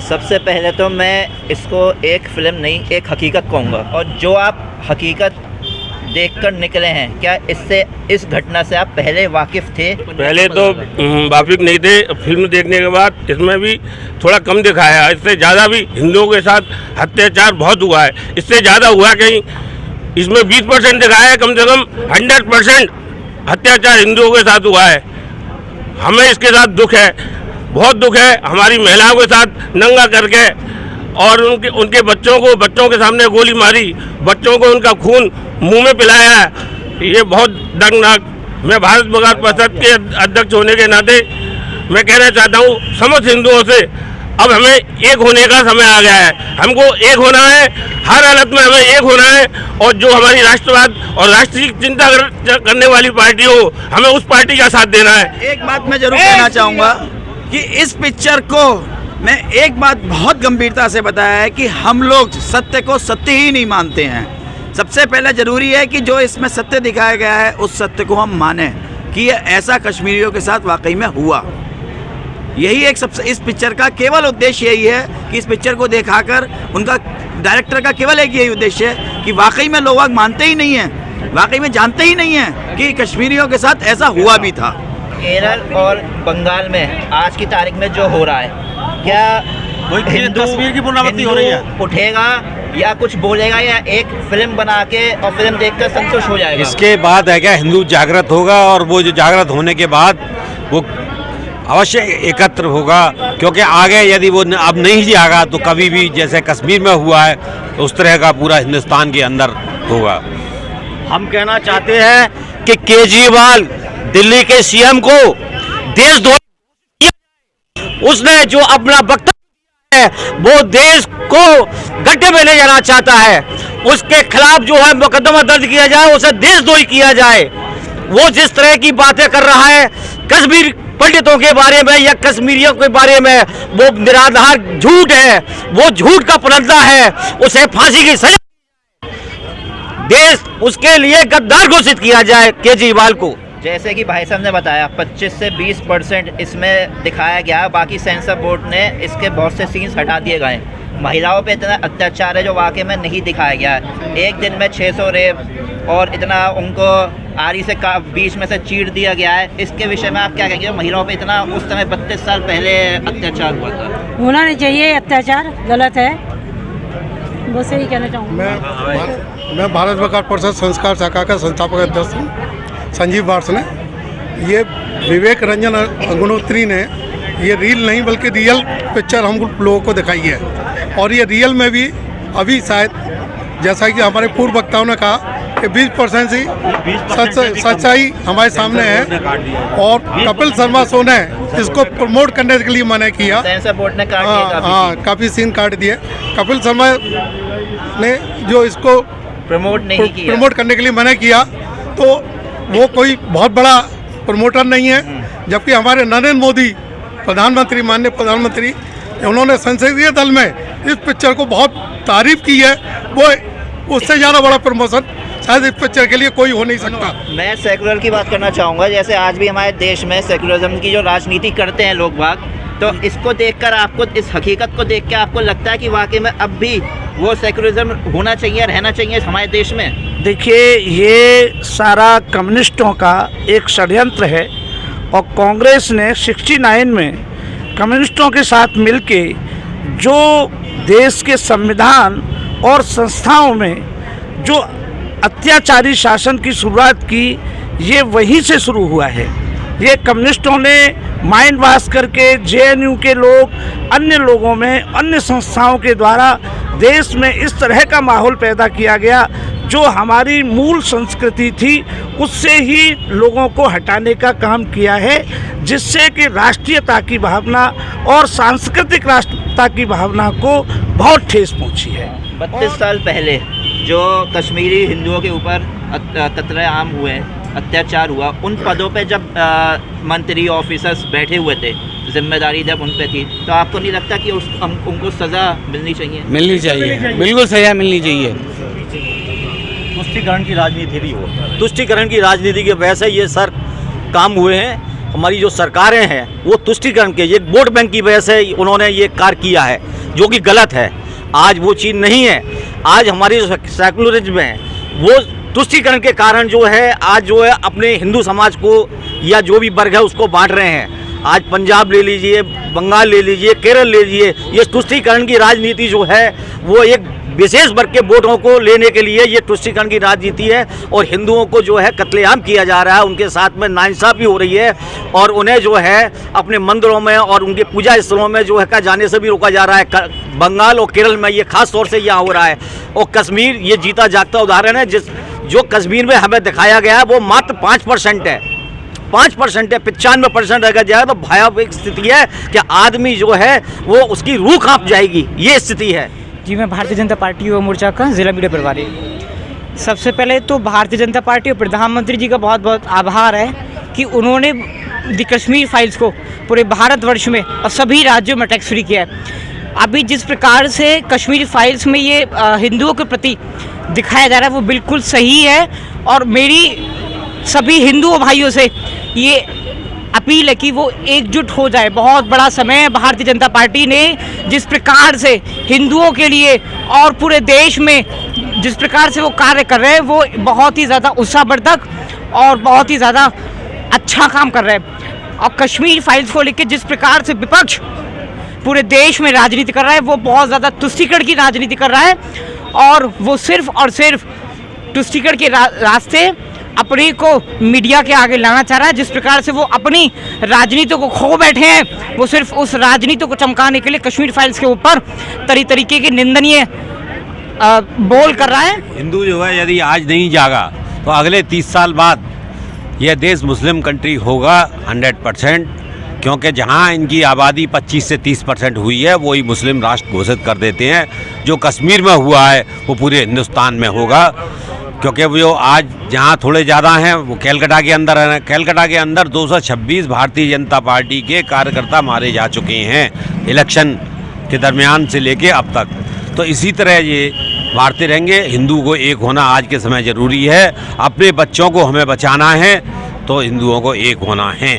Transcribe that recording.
सबसे पहले तो मैं इसको एक फिल्म नहीं, एक हकीकत कहूँगा। और जो आप हकीकत देखकर निकले हैं, क्या इससे, इस घटना से आप पहले वाकिफ़ थे? पहले तो वाकिफ़ नहीं थे। फिल्म देखने के बाद इसमें भी थोड़ा कम दिखाया है। इससे ज़्यादा भी हिंदुओं के साथ अत्याचार बहुत हुआ है। इससे ज़्यादा हुआ कहीं, इसमें 20% दिखाया है, कम से कम 100% अत्याचार हिंदुओं के साथ हुआ है। हमें इसके साथ दुख है, बहुत दुख है। हमारी महिलाओं के साथ नंगा करके और उनके बच्चों के सामने गोली मारी, बच्चों को उनका खून मुंह में पिलाया है। ये बहुत दर्दनाक। मैं भारत विकास परिषद के अध्यक्ष होने के नाते मैं कहना चाहता हूँ समस्त हिंदुओं से, अब हमें एक होने का समय आ गया है। हमको एक होना है, हर हालत में हमें एक होना है। और जो हमारी राष्ट्रवाद और राष्ट्रीय चिंता करने वाली पार्टी हो, हमें उस पार्टी का साथ देना है। एक बात मैं जरूर कहना चाहूँगा कि इस पिक्चर को मैं एक बात बहुत गंभीरता से बताया है कि हम लोग सत्य को सत्य ही नहीं मानते हैं। सबसे पहले ज़रूरी है कि जो इसमें सत्य दिखाया गया है उस सत्य को हम मानें कि ये ऐसा कश्मीरियों के साथ वाकई में हुआ। यही एक सबसे, इस पिक्चर का केवल उद्देश्य यही है कि इस पिक्चर को दिखाकर उनका, डायरेक्टर का केवल एक यही उद्देश्य है कि वाकई में लोग मानते ही नहीं हैं, वाकई में जानते ही नहीं हैं कि कश्मीरियों के साथ ऐसा हुआ भी था। केरल और बंगाल में आज की तारीख में जो हो रहा है, क्या तस्वीर की पुनरावृत्ति हो रही है? उठेगा या कुछ बोलेगा, या एक फिल्म बना के और फिल्म देखकर संतुष्ट हो जाएगा? इसके बाद है क्या, हिंदू जागृत होगा और वो जो जागृत होने के बाद वो अवश्य एकत्र होगा। क्योंकि आगे यदि वो अब नहीं जाएगा तो कभी भी जैसे कश्मीर में हुआ है तो उस तरह का पूरा हिंदुस्तान के अंदर होगा। हम कहना चाहते हैं कि केजरीवाल दिल्ली के सीएम को देशद्रोही, उसने जो अपना वक्तव्य है वो देश को गड्ढे में ले जाना चाहता है। उसके खिलाफ जो है मुकदमा दर्ज किया जाए, उसे देशद्रोही किया जाए। वो जिस तरह की बातें कर रहा है कश्मीर पंडितों के बारे में या कश्मीरियों के बारे में, वो निराधार झूठ है, वो झूठ का पुरंदा है। उसे फांसी की सजा, देश उसके लिए गद्दार घोषित किया जाए केजरीवाल को। जैसे कि भाई साहब ने बताया 25 से 20% इसमें दिखाया गया, बाकी सेंसर बोर्ड ने इसके बहुत से सीन्स हटा दिए गए। महिलाओं पे इतना अत्याचार है जो वाकई में नहीं दिखाया गया है। एक दिन में 600 रेप और इतना उनको आरी से बीच में से चीर दिया गया है। इसके विषय में आप क्या कहेंगे? महिलाओं पे इतना उस समय 32 साल पहले अत्याचार हुआ था। होना नहीं चाहिए, अत्याचार गलत है, बस यही कहना चाहूँगा। मैं भारत विकास परिषद संस्कार शाखा का संस्थापक अध्यक्ष हूँ संजीव वार्ष्णेय। ये विवेक रंजन अग्निहोत्री ने ये रील नहीं बल्कि रियल पिक्चर हम लोगों को दिखाई है। और ये रियल में भी अभी शायद, जैसा कि हमारे पूर्व वक्ताओं ने कहा, कि 20% ही सच्चाई हमारे सामने है। और कपिल शर्मा शो ने इसको प्रमोट करने के लिए मना किया। सेंसर बोर्ड ने काट दिया, काफ़ी सीन काट दिए। कपिल शर्मा ने जो इसको प्रमोट करने के लिए मना किया, तो वो कोई बहुत बड़ा प्रमोटर नहीं है। जबकि हमारे नरेंद्र मोदी प्रधानमंत्री, माननीय प्रधानमंत्री, उन्होंने संसदीय दल में इस पिक्चर को बहुत तारीफ की है। वो उससे ज़्यादा बड़ा प्रमोशन शायद इस पिक्चर के लिए कोई हो नहीं सकता। मैं सेकुलर की बात करना चाहूँगा। जैसे आज भी हमारे देश में सेकुलरिज्म की जो राजनीति करते हैं लोग बाग, तो इसको देखकर आपको, इस हकीकत को देख के आपको लगता है कि वाकई में अब भी वो सेकुलरिज्म होना चाहिए, रहना चाहिए हमारे देश में? देखिए, ये सारा कम्युनिस्टों का एक षड्यंत्र है और कांग्रेस ने 69 में कम्युनिस्टों के साथ मिलके जो देश के संविधान और संस्थाओं में जो अत्याचारी शासन की शुरुआत की, ये वहीं से शुरू हुआ है। ये कम्युनिस्टों ने माइंड वॉश करके जेएनयू के लोग, अन्य लोगों में, अन्य संस्थाओं के द्वारा देश में इस तरह का माहौल पैदा किया गया जो हमारी मूल संस्कृति थी, उससे ही लोगों को हटाने का काम किया है, जिससे कि राष्ट्रीयता की भावना और सांस्कृतिक राष्ट्रीयता की भावना को बहुत ठेस पहुंची है। 32 साल पहले जो कश्मीरी हिंदुओं के ऊपर कत्ले आम हुए, अत्याचार हुआ, उन पदों पे जब मंत्री ऑफिसर्स बैठे हुए थे, जिम्मेदारी जब उन पे थी, तो आपको नहीं लगता कि उनको सज़ा मिलनी चाहिए? मिलनी चाहिए, बिल्कुल सजा मिलनी चाहिए। तुष्टीकरण की राजनीति भी हो, तुष्टीकरण की राजनीति की वजह से ये सर काम हुए हैं। हमारी जो सरकारें हैं वो तुष्टीकरण के, ये वोट बैंक की वजह से उन्होंने ये कार्य किया है। जो कि गलत है। आज वो चीज़ नहीं है। आज हमारी जो सेकुलरिज्म है वो तुष्टीकरण के कारण जो है आज जो है अपने हिंदू समाज को या जो भी वर्ग है उसको बांट रहे हैं। आज पंजाब ले लीजिए, बंगाल ले लीजिए, केरल ले लीजिए, ये तुष्टीकरण की राजनीति जो है वो एक विशेष वर्ग के वोटों को लेने के लिए ये तुष्टीकरण की राजनीति है और हिंदुओं को जो है कत्लेआम किया जा रहा है, उनके साथ में नाइंसाफ़ी हो रही है और उन्हें जो है अपने मंदिरों में और उनके पूजा स्थलों में जो है का जाने से भी रोका जा रहा है। बंगाल और केरल में ये खास तौर से यहाँ हो रहा है और कश्मीर ये जीता जागता उदाहरण है। जो कश्मीर में हमें दिखाया गया है वो मात्र 5% है, 5% है। 95% अगर जाए तो भयावह स्थिति है कि आदमी जो है वो उसकी रूह कांप जाएगी, ये स्थिति है। जी, मैं भारतीय जनता पार्टी युवा मोर्चा का जिला मीडिया प्रभारी। सबसे पहले तो भारतीय जनता पार्टी और प्रधानमंत्री जी का बहुत बहुत आभार है कि उन्होंने द कश्मीर फाइल्स को पूरे भारतवर्ष में और सभी राज्यों में टैक्स फ्री किया है। अभी जिस प्रकार से कश्मीर फाइल्स में ये हिंदुओं के प्रति दिखाया जा रहा है वो बिल्कुल सही है और मेरी सभी हिंदू भाइयों से ये अपील है कि वो एकजुट हो जाए। बहुत बड़ा समय है। भारतीय जनता पार्टी ने जिस प्रकार से हिंदुओं के लिए और पूरे देश में जिस प्रकार से वो कार्य कर रहे हैं वो बहुत ही ज़्यादा उत्साहवर्धक और बहुत ही ज़्यादा अच्छा काम कर रहे हैं। और कश्मीर फाइल्स को लेकर जिस प्रकार से विपक्ष पूरे देश में राजनीति कर रहा है वो बहुत ज़्यादा तुष्टीकरण की राजनीति कर रहा है और वो सिर्फ और सिर्फ तुष्टीकरण के रास्ते अपने को मीडिया के आगे लाना चाह रहा है। जिस प्रकार से वो अपनी राजनीति को खो बैठे हैं वो सिर्फ उस राजनीति को चमकाने के लिए कश्मीर फाइल्स के ऊपर तरीके के निंदनीय बोल कर रहा है। हिंदू जो है यदि आज नहीं जागा तो अगले 30 साल बाद यह देश मुस्लिम कंट्री होगा 100%, क्योंकि जहां इनकी आबादी 25 से 30% हुई है वही मुस्लिम राष्ट्र घोषित कर देते हैं। जो कश्मीर में हुआ है वो पूरे हिंदुस्तान में होगा, क्योंकि वो आज जहां थोड़े ज़्यादा हैं वो कैलकाटा के अंदर हैं। कैलकाटा के अंदर 226 भारतीय जनता पार्टी के कार्यकर्ता मारे जा चुके हैं इलेक्शन के दरमियान से लेके अब तक। तो इसी तरह ये मारते रहेंगे। हिंदू को एक होना आज के समय ज़रूरी है। अपने बच्चों को हमें बचाना है तो हिंदुओं को एक होना है।